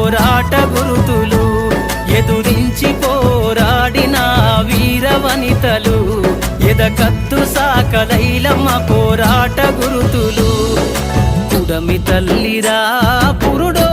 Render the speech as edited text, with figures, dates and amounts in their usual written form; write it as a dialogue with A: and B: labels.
A: పోరాట గురుతులు, ఎదురించి పోరాడిన వీర వనితలు, ఎదకత్తు సాకలైలమ్మ పోరాట గురుతులు. పుడమి తల్లిరా పురుడో